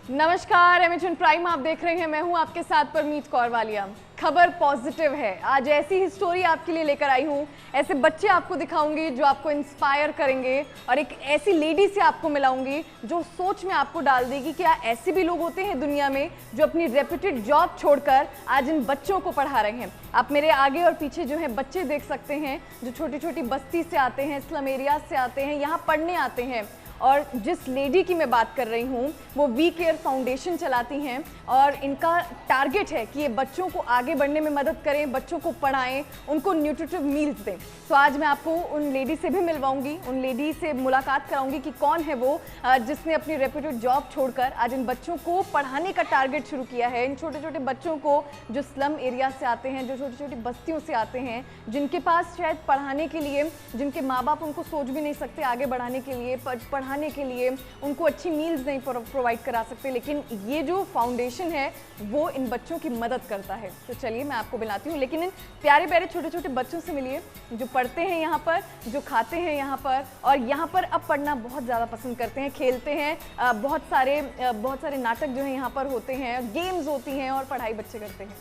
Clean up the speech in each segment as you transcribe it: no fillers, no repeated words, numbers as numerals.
नमस्कार, Amazon prime आप देख रहे हैं। मैं हूं आपके साथ परमीत कौर वालिया। खबर पॉजिटिव है। आज ऐसी ही स्टोरी आपके लिए लेकर आई हूं। ऐसे बच्चे आपको दिखाऊंगी जो आपको इंस्पायर करेंगे और एक ऐसी लेडी से आपको मिलाऊंगी जो सोच में आपको डाल देगी कि क्या ऐसे भी लोग होते हैं दुनिया में जो अपनी रेप्यूटेड जॉब छोड़कर आज इन बच्चों को पढ़ा रहे हैं। आप मेरे आगे और पीछे जो है बच्चे देख सकते हैं जो छोटी छोटी बस्ती से आते हैं, स्लम एरिया से आते हैं, यहाँ पढ़ने आते हैं। और जिस लेडी की मैं बात कर रही हूँ वो वी केयर फाउंडेशन चलाती हैं और इनका टारगेट है कि ये बच्चों को आगे बढ़ने में मदद करें, बच्चों को पढ़ाएं, उनको न्यूट्रिटिव मील्स दें। तो आज मैं आपको उन लेडी से भी मिलवाऊंगी, उन लेडी से मुलाकात कराऊंगी कि कौन है वो जिसने अपनी रेप्यूटेड जॉब छोड़कर आज इन बच्चों को पढ़ाने का टारगेट शुरू किया है। इन छोटे छोटे बच्चों को जो स्लम एरिया से आते हैं, जो छोटी छोटी बस्तियों से आते हैं, जिनके पास शायद पढ़ाने के लिए, जिनके माँ बाप उनको सोच भी नहीं सकते आगे बढ़ाने के लिए, पढ़ाने के लिए, उनको अच्छी मील्स नहीं प्रोवाइड करा सकते, लेकिन ये जो फाउंडेशन है वो इन बच्चों की मदद करता है। तो चलिए मैं आपको बुलाती हूँ, लेकिन इन प्यारे प्यारे छोटे छोटे बच्चों से मिलिए जो पढ़ते हैं यहाँ पर, जो खाते हैं यहाँ पर और यहाँ पर अब पढ़ना बहुत ज़्यादा पसंद करते हैं, खेलते हैं। बहुत सारे नाटक जो है यहाँ पर होते हैं, गेम्स होती हैं और पढ़ाई बच्चे करते हैं।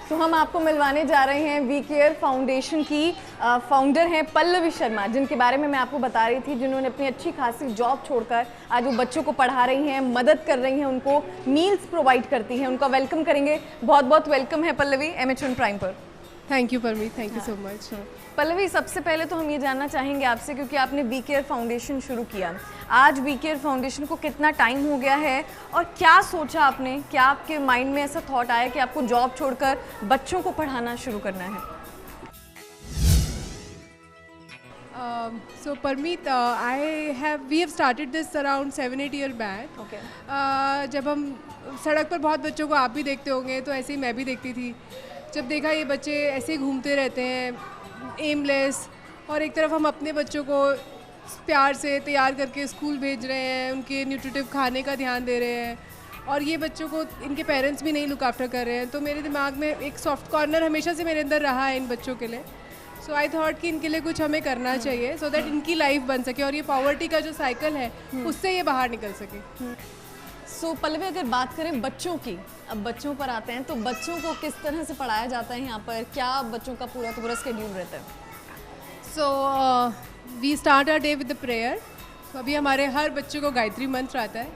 तो हम आपको मिलवाने जा रहे हैं वी केयर फाउंडेशन की फाउंडर हैं पल्लवी शर्मा, जिनके बारे में मैं आपको बता रही थी, जिन्होंने अपनी अच्छी खासी जॉब छोड़कर आज वो बच्चों को पढ़ा रही हैं, मदद कर रही हैं, उनको मील्स प्रोवाइड करती हैं। उनका वेलकम करेंगे। बहुत बहुत वेलकम है पल्लवी एमेजॉन प्राइम पर। Thank you Parmeet, thank you so much. Pallavi, सबसे पहले तो हम ये जानना चाहेंगे आपसे, क्योंकि आपने वी केयर फाउंडेशन शुरू किया, आज वी केयर फाउंडेशन को कितना टाइम हो गया है और क्या सोचा आपने, क्या आपके माइंड में ऐसा थॉट आया कि आपको जॉब छोड़कर बच्चों को पढ़ाना शुरू करना है? So Parmeet, we have started this around 7-8 years back. Okay. जब हम सड़क पर बहुत बच्चों को आप भी देखते होंगे, तो ऐसे ही मैं भी देखती थी। जब देखा ये बच्चे ऐसे ही घूमते रहते हैं एमलेस, और एक तरफ हम अपने बच्चों को प्यार से तैयार करके स्कूल भेज रहे हैं, उनके न्यूट्रिटिव खाने का ध्यान दे रहे हैं, और ये बच्चों को इनके पेरेंट्स भी नहीं लुक आफ्टर कर रहे हैं। तो मेरे दिमाग में एक सॉफ्ट कॉर्नर हमेशा से मेरे अंदर रहा है इन बच्चों के लिए। सो आई थॉट कि इनके लिए कुछ हमें करना चाहिए सो दैट इनकी लाइफ बन सके और ये पॉवर्टी का जो साइकिल है उससे ये बाहर निकल सके। सो पल्लवी, अगर बात करें बच्चों की, अब बच्चों पर आते हैं, तो बच्चों को किस तरह से पढ़ाया जाता है यहाँ पर? क्या बच्चों का पूरा स्केड्यूल रहता है? So we start our day with the prayer. तो अभी हमारे हर बच्चे को गायत्री मंत्र आता है।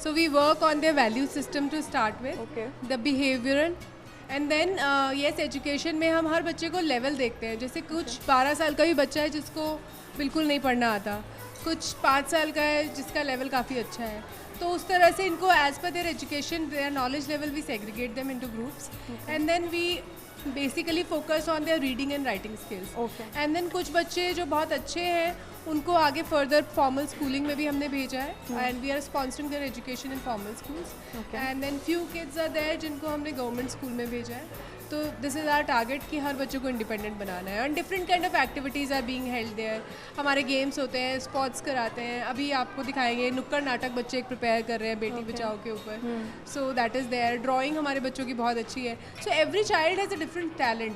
So we work on their value system to start with the behavioural, and then yes education में हम हर बच्चे को लेवल देखते हैं। जैसे कुछ 12 साल का भी बच्चा है जिसको बिल्कुल नहीं पढ़ना आता, कुछ 5 साल का है जिसका लेवल काफ़ी अच्छा है। तो उस तरह से इनको as per their education, their knowledge level, we segregate them into groups and then we basically focus on their reading and writing skills. And then कुछ बच्चे जो बहुत अच्छे हैं उनको आगे फर्दर फॉर्मल स्कूलिंग में भी हमने भेजा है and we are sponsoring their education in formal schools. And then few kids are there जिनको हमने गवर्नमेंट स्कूल में भेजा है। तो दिस इज़ आवर टारगेट कि हर बच्चों को इंडिपेंडेंट बनाना है। And different kind of activities are being held there. हमारे गेम्स होते हैं, स्पोर्ट्स कराते हैं। अभी आपको दिखाएंगे नुक्कड़ नाटक बच्चे एक प्रिपेयर कर रहे हैं बेटी बचाओ के ऊपर। So that is there. Drawing हमारे बच्चों की बहुत अच्छी है। So every child has a different talent.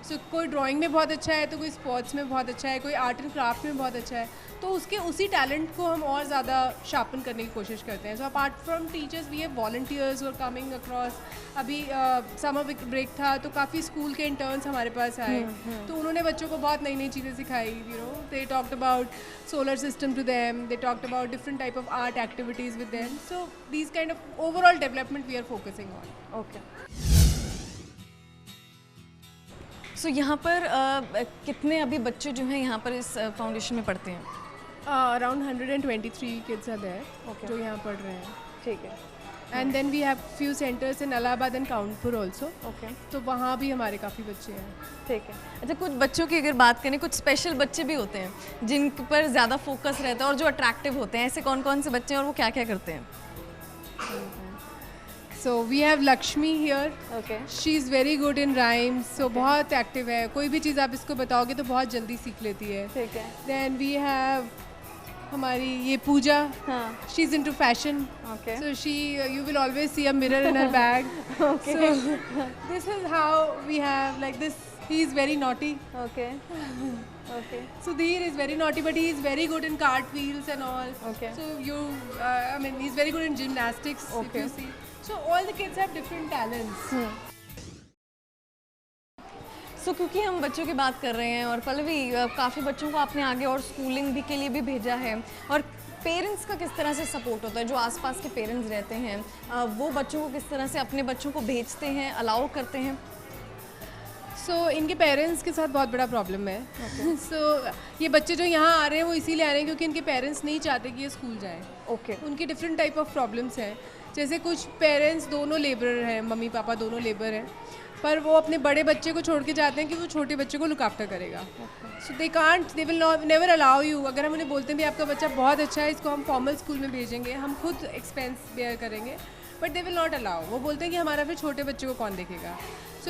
So कोई ड्राइंग में बहुत अच्छा है, तो कोई स्पोर्ट्स में बहुत अच्छा है, कोई आर्ट एंड क्राफ्ट में बहुत अच्छा है। तो उसके उसी टैलेंट को हम और ज़्यादा शार्पन करने की कोशिश करते हैं। So apart from teachers we have volunteers और कमिंग अक्रॉस। अभी समर ब्रेक था तो काफ़ी स्कूल के इंटर्न्स हमारे पास आए, तो उन्होंने बच्चों को बहुत नई नई चीज़ें सिखाई। You know, they talked about solar system to them, they talked about different type of art activities with them. So these kind of overall development we are focusing on. Okay. So यहाँ पर कितने अभी बच्चे जो हैं यहाँ पर इस फाउंडेशन में पढ़ते हैं? अराउंड 123 किड्स आर देयर जो यहाँ पढ़ रहे हैं। ठीक है। And then we have few centres in Allahabad and Kanpur also. Okay. तो वहाँ भी हमारे काफ़ी बच्चे हैं। ठीक है। अच्छा, कुछ बच्चों की अगर बात करें, कुछ स्पेशल बच्चे भी होते हैं जिन पर ज़्यादा फोकस रहता है और जो अट्रैक्टिव होते हैं, ऐसे कौन कौन से बच्चे हैं और वो क्या क्या करते हैं? So we have Lakshmi here. Okay. She is very good in rhymes. So बहुत एक्टिव है, कोई भी चीज़ आप इसको बताओगे तो बहुत जल्दी सीख लेती है। ठीक है। देन वी हैव हमारी ये पूजा। हाँ। She is into fashion. Okay. So you will always see a mirror in her bag. Okay. So this is how we have like this. He is very naughty. Okay. Okay. Sudhir is very naughty, but he is very good in cartwheels and all. Okay. So I mean, he's very good in gymnastics. Okay. If you see, so all the kids have different talents. सो क्योंकि हम बच्चों की बात कर रहे हैं और पल्लवी काफ़ी बच्चों को आपने आगे और स्कूलिंग भी के लिए भी भेजा है, और पेरेंट्स का किस तरह से सपोर्ट होता है, जो आसपास के पेरेंट्स रहते हैं वो बच्चों को किस तरह से अपने बच्चों को भेजते हैं, अलाउ करते हैं? इनके पेरेंट्स के साथ बहुत बड़ा प्रॉब्लम है. ये बच्चे जो यहाँ आ रहे हैं वो इसीलिए आ रहे हैं क्योंकि इनके पेरेंट्स नहीं चाहते कि ये स्कूल जाएं. ओके. उनकी डिफरेंट टाइप ऑफ प्रॉब्लम्स हैं. जैसे कुछ पेरेंट्स दोनों लेबरर हैं, मम्मी पापा दोनों लेबर हैं, पर वो अपने बड़े बच्चे को छोड़ के जाते हैं कि वो छोटे बच्चे को लुक आफ्टर करेगा. So they will never allow you. अगर हम उन्हें बोलते हैं भी आपका बच्चा बहुत अच्छा है, इसको हम फॉर्मल स्कूल में भेजेंगे, हम खुद एक्सपेंस बेयर करेंगे, but they will not allow. वो बोलते हैं कि हमारा फिर छोटे बच्चे को कौन देखेगा.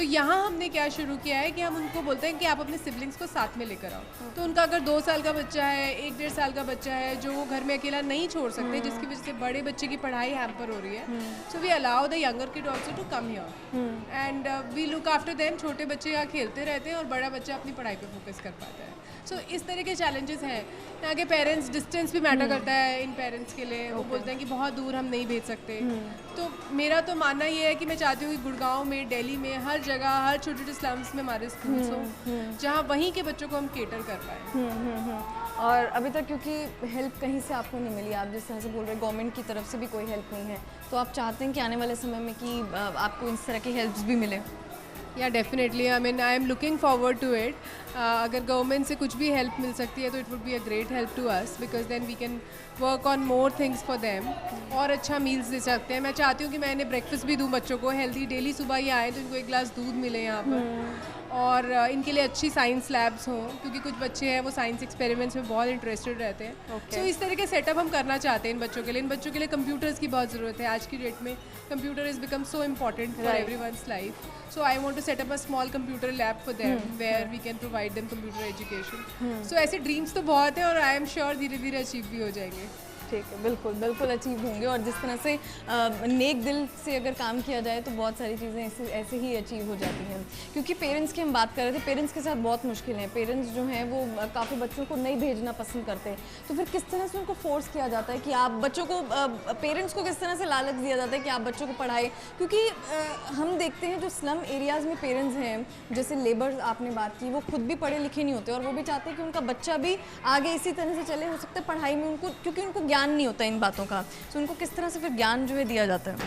यहाँ हमने क्या शुरू किया है कि हम उनको बोलते हैं कि आप अपने सिबलिंग्स को साथ में लेकर आओ. तो उनका अगर 2 साल का बच्चा है, 1-1.5 साल का बच्चा है जो वो घर में अकेला नहीं छोड़ सकते, जिसकी वजह से बड़े बच्चे की पढ़ाई हैम्पर हो रही है, so we allow the younger kid also to come here and we look after them. छोटे बच्चे यहाँ खेलते रहते हैं और बड़ा बच्चा अपनी पढ़ाई पर फोकस कर पाता है. सो इस तरह के चैलेंजेस हैं. यहाँ के पेरेंट्स, डिस्टेंस भी मैटर करता है इन पेरेंट्स के लिए. वो बोलते हैं कि बहुत दूर हम नहीं भेज सकते. तो मेरा तो मानना ये है कि मैं चाहती हूँ कि गुड़गांव में, दिल्ली में, हर जगह, हर छोटे छोटे स्लम्स में हमारे स्कूल्स हों जहाँ वहीं के बच्चों को हम केटर कर पाएँ. और अभी तक क्योंकि हेल्प कहीं से आपको नहीं मिली, आप जिस तरह से बोल रहे हैं गवर्नमेंट की तरफ से भी कोई हेल्प नहीं है, तो आप चाहते हैं कि आने वाले समय में कि आपको इस तरह की हेल्प्स भी मिले? या definitely, I mean I am looking forward to it. अगर गवर्नमेंट से कुछ भी हेल्प मिल सकती है तो it would be a great help to us, because then we can work on more things for them. और अच्छा मील्स दे सकते हैं. मैं चाहती हूँ कि मैं इन्हें ब्रेकफास्ट भी दूँ बच्चों को हेल्दी. डेली सुबह ये आए तो इनको 1 गिलास दूध मिले यहाँ पर. और इनके लिए अच्छी साइंस लैब्स हों, क्योंकि कुछ बच्चे हैं वो साइंस एक्सपेरिमेंट्स में बहुत इंटरेस्टेड रहते हैं. सो इस तरह के सेटअप हम करना चाहते हैं इन बच्चों के लिए. इन बच्चों के लिए कंप्यूटर्स की बहुत ज़रूरत है. आज की डेट में computer is become so important for everyone's life. So I want to set up a small computer lab for them where we can provide them computer education. So ऐसे ड्रीम्स तो बहुत हैं और आई एम श्योर धीरे धीरे achieve भी हो जाएंगे. ठीक है, बिल्कुल बिल्कुल अचीव होंगे. और जिस तरह से नेक दिल से अगर काम किया जाए तो बहुत सारी चीज़ें ऐसे ही अचीव हो जाती हैं. क्योंकि पेरेंट्स की हम बात कर रहे थे, पेरेंट्स के साथ बहुत मुश्किल है. पेरेंट्स जो हैं वो काफ़ी बच्चों को नहीं भेजना पसंद करते. तो फिर किस तरह से उनको फोर्स किया जाता है कि आप बच्चों को, पेरेंट्स को किस तरह से लालच दिया जाता है कि आप बच्चों को पढ़ाएं? क्योंकि हम देखते हैं जो स्लम एरियाज़ में पेरेंट्स हैं, जैसे लेबर आपने बात की, वो खुद भी पढ़े लिखे नहीं होते और वो भी चाहते हैं कि उनका बच्चा भी आगे इसी तरह से चले. हो सकता है पढ़ाई में उनको, क्योंकि उनको ज्ञान नहीं होता इन बातों का, तो उनको किस तरह से फिर ज्ञान जो है दिया जाता है?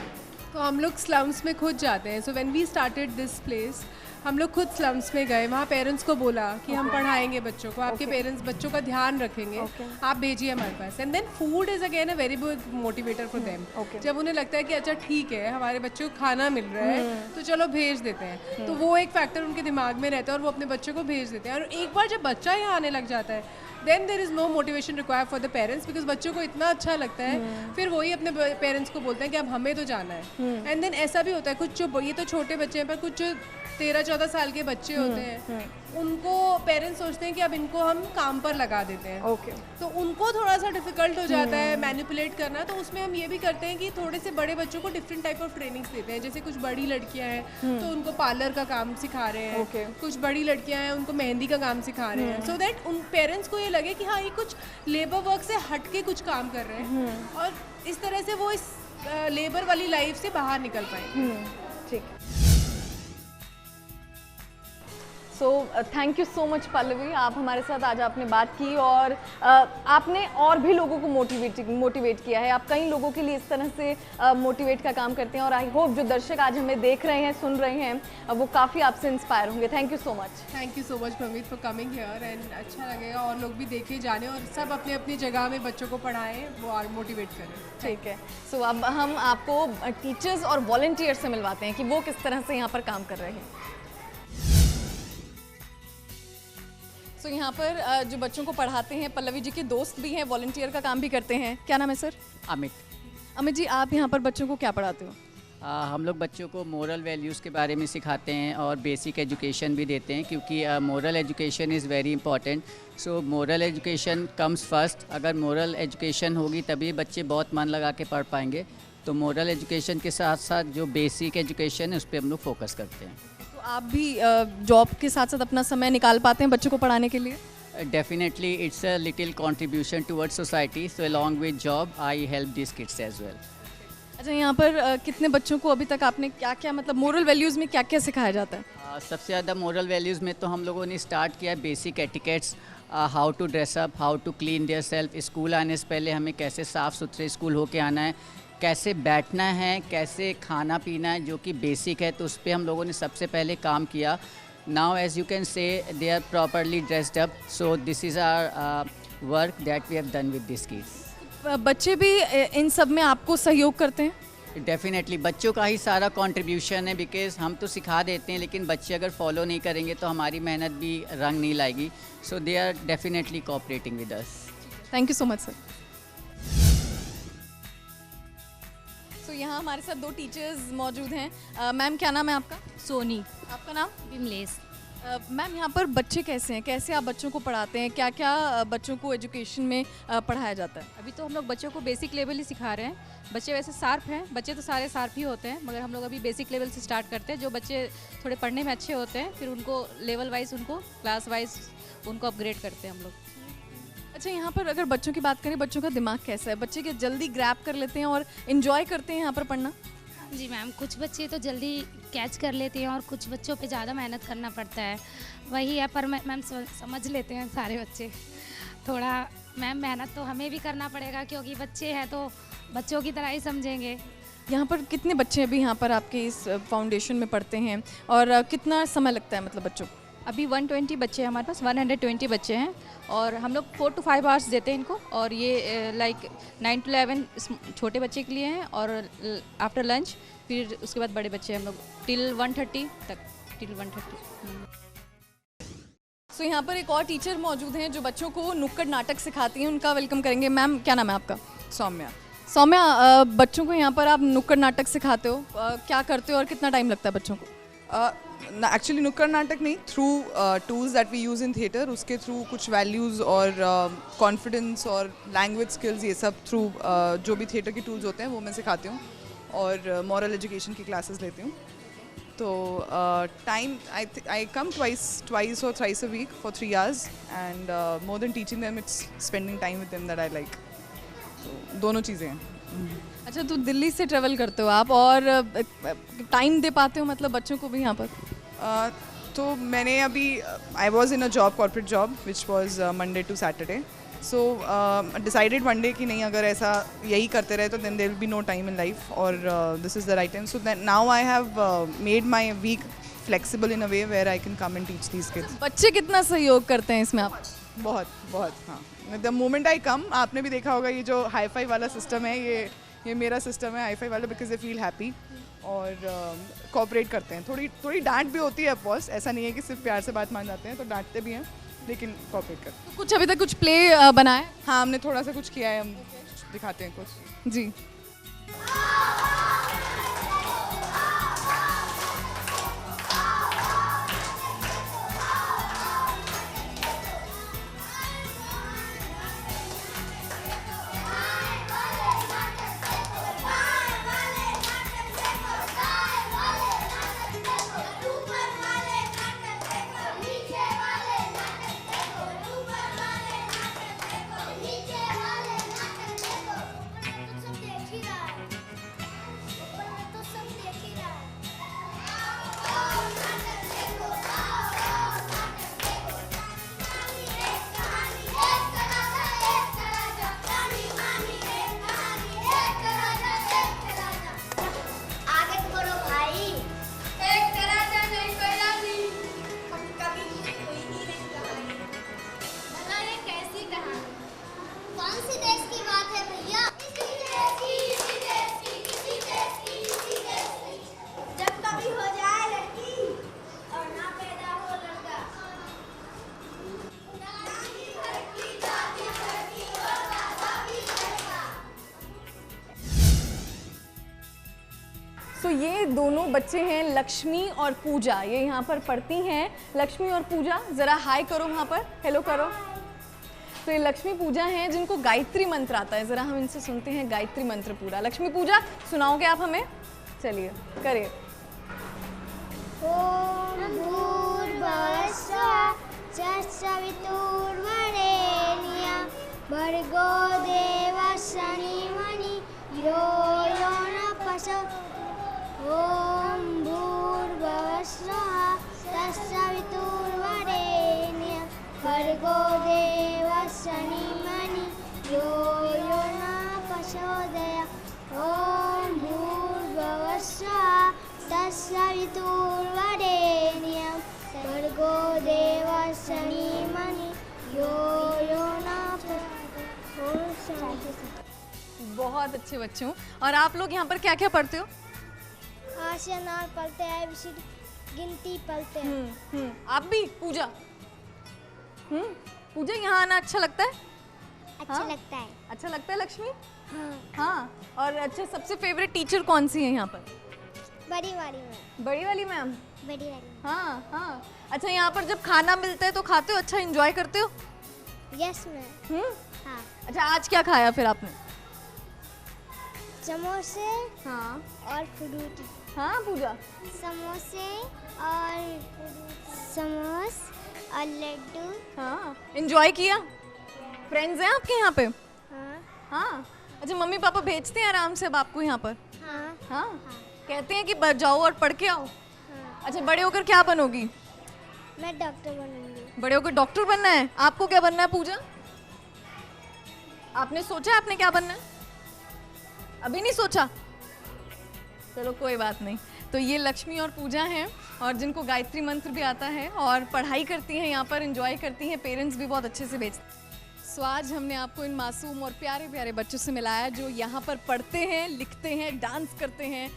तो हम लोग स्लम्स में खुद जाते हैं. So when we started this place, हम लोग खुद स्लम्स में गए. वहाँ पेरेंट्स को बोला कि हम पढ़ाएंगे बच्चों को, आपके पेरेंट्स बच्चों का ध्यान रखेंगे, आप भेजिए हमारे पास. And then food is again a very big motivator for them. जब उन्हें लगता है कि अच्छा ठीक है हमारे बच्चों को खाना मिल रहा है तो चलो भेज देते हैं, तो वो एक फैक्टर उनके दिमाग में रहता है और वो अपने बच्चों को भेज देते हैं. और एक बार जब बच्चा यहाँ आने लग जाता है, then there is no motivation required for the parents, because बच्चों को इतना अच्छा लगता है. फिर वही अपने पेरेंट्स को बोलते हैं कि अब हमें तो जाना है. एंड देन ऐसा भी होता है, कुछ जो ये तो छोटे बच्चे हैं, पर कुछ जो 13-14 साल के बच्चे होते हैं, उनको पेरेंट्स सोचते हैं कि अब इनको हम काम पर लगा देते हैं. तो उनको थोड़ा सा डिफिकल्ट हो जाता है मैनिपुलेट करना. तो उसमें हम ये भी करते हैं कि थोड़े से बड़े बच्चों को डिफरेंट टाइप ऑफ ट्रेनिंग्स देते हैं. जैसे कुछ बड़ी लड़कियां हैं तो उनको पार्लर का काम सिखा रहे हैं. कुछ बड़ी लड़कियां हैं उनको मेहंदी का काम सिखा रहे हैं, सो दैट उन पेरेंट्स को ये लगे कि हाँ ये कुछ लेबर वर्क से हट के कुछ काम कर रहे हैं, और इस तरह से वो इस लेबर वाली लाइफ से बाहर निकल पाएंगे. ठीक. So thank you so much Pallavi, आप हमारे साथ आज आपने बात की और आपने और भी लोगों को मोटिवेट किया है. आप कई लोगों के लिए इस तरह से मोटिवेट का काम करते हैं और आई होप जो दर्शक आज हमें देख रहे हैं, सुन रहे हैं, वो काफ़ी आपसे इंस्पायर होंगे. Thank you so much. Thank you so much Pramit for coming here. And अच्छा लगेगा और लोग भी देखे जाने और सब अपनी अपनी जगह में बच्चों को पढ़ाएं, वो और मोटिवेट करें. ठीक है. सो अब हम आपको टीचर्स और वॉलंटियर से मिलवाते हैं कि वो किस तरह से यहाँ पर काम कर रहे हैं. तो यहाँ पर जो बच्चों को पढ़ाते हैं, पल्लवी जी के दोस्त भी हैं, वॉलंटियर का काम भी करते हैं. क्या नाम है सर? अमित. अमित जी, आप यहाँ पर बच्चों को क्या पढ़ाते हो? हम लोग बच्चों को मोरल वैल्यूज़ के बारे में सिखाते हैं और बेसिक एजुकेशन भी देते हैं, क्योंकि moral education is very important. So moral education comes first. अगर मोरल एजुकेशन होगी तभी बच्चे बहुत मन लगा के पढ़ पाएंगे. तो मोरल एजुकेशन के साथ साथ जो बेसिक एजुकेशन है उस पर हम लोग फोकस करते हैं. आप भी जॉब के साथ साथ अपना समय निकाल पाते हैं बच्चों को पढ़ाने के लिए? Definitely, it's a little contribution towards society. So along with job, I help these kids as well. अच्छा, यहाँ पर कितने बच्चों को अभी तक आपने क्या क्या मतलब मोरल वैल्यूज़ में क्या क्या सिखाया जाता है? सबसे ज़्यादा मोरल वैल्यूज़ में तो हम लोगों ने स्टार्ट किया basic etiquettes, how to dress up, how to clean their self. School आने से पहले हमें कैसे साफ़ सुथरे स्कूल होके आना है, कैसे बैठना है, कैसे खाना पीना है, जो कि बेसिक है। तो उस पर हम लोगों ने सबसे पहले काम किया। Now as you can say they are properly dressed up, so this is our work that we have done with this kids. बच्चे भी इन सब में आपको सहयोग करते हैं? डेफिनेटली बच्चों का ही सारा कंट्रीब्यूशन है, बिकॉज हम तो सिखा देते हैं लेकिन बच्चे अगर फॉलो नहीं करेंगे तो हमारी मेहनत भी रंग नहीं लाएगी। So they are definitely cooperating with us. Thank you so much sir. So यहाँ हमारे साथ दो टीचर्स मौजूद हैं। मैम क्या नाम है आपका? सोनी। आपका नाम? विमलेश। मैम यहाँ पर बच्चे कैसे हैं, कैसे आप बच्चों को पढ़ाते हैं, क्या क्या बच्चों को एजुकेशन में पढ़ाया जाता है? अभी तो हम लोग बच्चों को बेसिक लेवल ही सिखा रहे हैं। बच्चे वैसे शार्प हैं, बच्चे तो सारे शार्प ही होते हैं, मगर हम लोग अभी बेसिक लेवल से स्टार्ट करते हैं। जो बच्चे थोड़े पढ़ने में अच्छे होते हैं फिर उनको लेवल वाइज, उनको क्लास वाइज उनको अपग्रेड करते हैं हम लोग। अच्छा, यहाँ पर अगर बच्चों की बात करें, बच्चों का दिमाग कैसा है? बच्चे के जल्दी ग्रैब कर लेते हैं और इन्जॉय करते हैं यहाँ पर पढ़ना? जी मैम, कुछ बच्चे तो जल्दी कैच कर लेते हैं और कुछ बच्चों पे ज़्यादा मेहनत करना पड़ता है, वही है। पर मैम समझ लेते हैं सारे बच्चे। थोड़ा मैम मेहनत तो हमें भी करना पड़ेगा क्योंकि बच्चे हैं तो बच्चों की तरह ही समझेंगे। यहाँ पर कितने बच्चे अभी यहाँ पर आपके इस फाउंडेशन में पढ़ते हैं और कितना समय लगता है मतलब बच्चों को? अभी 120 बच्चे हैं हमारे पास, 120 बच्चे हैं और हम लोग 4 to 5 आवर्स देते हैं इनको। और ये लाइक 9 to 11 छोटे बच्चे के लिए हैं और आफ्टर लंच फिर उसके बाद बड़े बच्चे हम लोग टिल 1:30 तक, टिल 1:30। सो यहाँ पर एक और टीचर मौजूद हैं जो बच्चों को नुक्कड़ नाटक सिखाती हैं, उनका वेलकम करेंगे। मैम क्या नाम है आपका? सौम्या। सौम्या, बच्चों को यहाँ पर आप नुक्कड़ नाटक सिखाते हो, क्या करते हो और कितना टाइम लगता है बच्चों को? एक्चुअली नुक्कड़ नाटक नहीं, through tools that we use in theatre, उसके थ्रू कुछ वैल्यूज़ और कॉन्फिडेंस और लैंग्वेज स्किल्स, ये सब थ्रू जो भी थिएटर के टूल्स होते हैं वो मैं सिखाती हूँ और मॉरल एजुकेशन की क्लासेस लेती हूँ। तो time I come twice or thrice a week for 3 hours and more than teaching them, it's spending time with them that I like. तो दोनों चीज़ें हैं। अच्छा, तो दिल्ली से ट्रेवल करते हो आप और टाइम दे पाते हो मतलब बच्चों को भी यहाँ पर? तो मैंने अभी I was in a job, corporate job which was Monday to Saturday. So decided one day कि नहीं, अगर ऐसा यही करते रहे तो then there will be no time in life और this is the right time. So now I have made my week flexible in a way where I can come and teach these kids. बच्चे कितना सहयोग करते हैं इसमें आप? बहुत बहुत, हाँ. द मोमेंट आई कम, आपने भी देखा होगा ये जो हाई फाई वाला सिस्टम है, ये मेरा सिस्टम है हाई फाई वाला, बिकॉज दे फील हैप्पी और कोऑपरेट करते हैं. थोड़ी डांट भी होती है ऑफकोर्स, ऐसा नहीं है कि सिर्फ प्यार से बात मान जाते हैं, तो डांटते भी हैं लेकिन कोऑपरेट करते हैं. तो कुछ अभी तक कुछ प्ले बनाया है? हाँ, हमने थोड़ा सा कुछ किया है, हम दिखाते हैं कुछ. जी. तो ये दोनों बच्चे हैं लक्ष्मी और पूजा, ये यहाँ पर पढ़ती हैं. लक्ष्मी और पूजा ज़रा हाय करो, वहाँ पर हेलो करो. तो ये लक्ष्मी पूजा हैं जिनको गायत्री मंत्र आता है. ज़रा हम इनसे सुनते हैं गायत्री मंत्र पूरा. लक्ष्मी पूजा सुनाओगे आप हमें? चलिए करिए. ओम भूर्भुवः स्वः तत्सवितुर्वरेण्यं भर्गो देवस्य धीमहि यो यो न प्रचोदयात् ॐ भूर्भुवः स्वः तत्सवितुर्वरेण्यं भर्गो देवस्य धीमहि यो यो न प्रचोदयात् ॐ भूर्भुवः स्वः तत्सवितुर्वरेण्यं भर्गो देवस्य धीमहि यो यो न प्रचोदयात्। बहुत अच्छे बच्चे हो। और आप लोग यहाँ पर क्या क्या पढ़ते हो? आशनार पढ़ते हैं, ABCD गिनती पढ़ते हैं। आप भी? पूजा पूजा यहाँ आना अच्छा लगता है? अच्छा लगता है। अच्छा लगता है लक्ष्मी? हाँ। हाँ। और अच्छा सबसे फेवरेट टीचर कौन सी है यहाँ पर? बड़ी वाली मैम। बड़ी वाली मैम? बड़ी वाली। हाँ हाँ। अच्छा यहाँ पर जब खाना मिलता है तो खाते हो? अच्छा एंजॉय करते हो? Yes ma'am. हाँ। अच्छा आज क्या खाया फिर आपने? समोसे हाँ और फ्रूटी। हाँ पूजा? समोसे और लड्डू। हाँ एंजॉय किया? फ्रेंड्स हैं आपके यहाँ पे? हाँ। हाँ। अच्छा मम्मी पापा भेजते हैं आराम से अब आपको यहाँ पर? हाँ। हाँ। कहते हैं कि जाओ और पढ़ के आओ? हाँ। अच्छा बड़े होकर क्या बनोगी? मैं डॉक्टर बनूंगी। बड़े होकर डॉक्टर बनना है? आपको क्या बनना है पूजा? आपने सोचा है आपने क्या बनना है? अभी नहीं सोचा? चलो कोई बात नहीं। तो ये लक्ष्मी और पूजा हैं और जिनको गायत्री मंत्र भी आता है और पढ़ाई करती हैं, यहाँ पर एंजॉय करती हैं, पेरेंट्स भी बहुत अच्छे से भेजते हैं। सो आज हमने आपको इन मासूम और प्यारे प्यारे बच्चों से मिलाया जो यहाँ पर पढ़ते हैं, लिखते हैं, डांस करते हैं,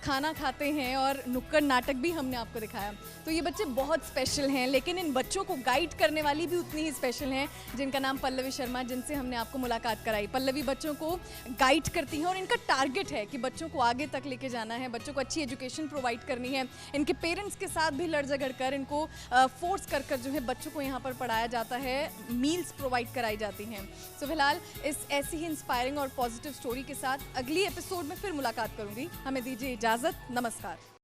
खाना खाते हैं और नुक्कड़ नाटक भी हमने आपको दिखाया। तो ये बच्चे बहुत स्पेशल हैं, लेकिन इन बच्चों को गाइड करने वाली भी उतनी ही स्पेशल हैं, जिनका नाम पल्लवी शर्मा, जिनसे हमने आपको मुलाकात कराई। पल्लवी बच्चों को गाइड करती हैं और इनका टारगेट है कि बच्चों को आगे तक लेके जाना है, बच्चों को अच्छी एजुकेशन प्रोवाइड करनी है। इनके पेरेंट्स के साथ भी लड़ झगड़ कर इनको फोर्स कर कर जो है बच्चों को यहाँ पर पढ़ाया जाता है, मील्स प्रोवाइड कराई जाती हैं। सो फिलहाल इस ऐसी ही इंस्पायरिंग और पॉजिटिव स्टोरी के साथ अगली एपिसोड में फिर मुलाकात करूंगी। हमें दीजिए इजाज़त। नमस्कार।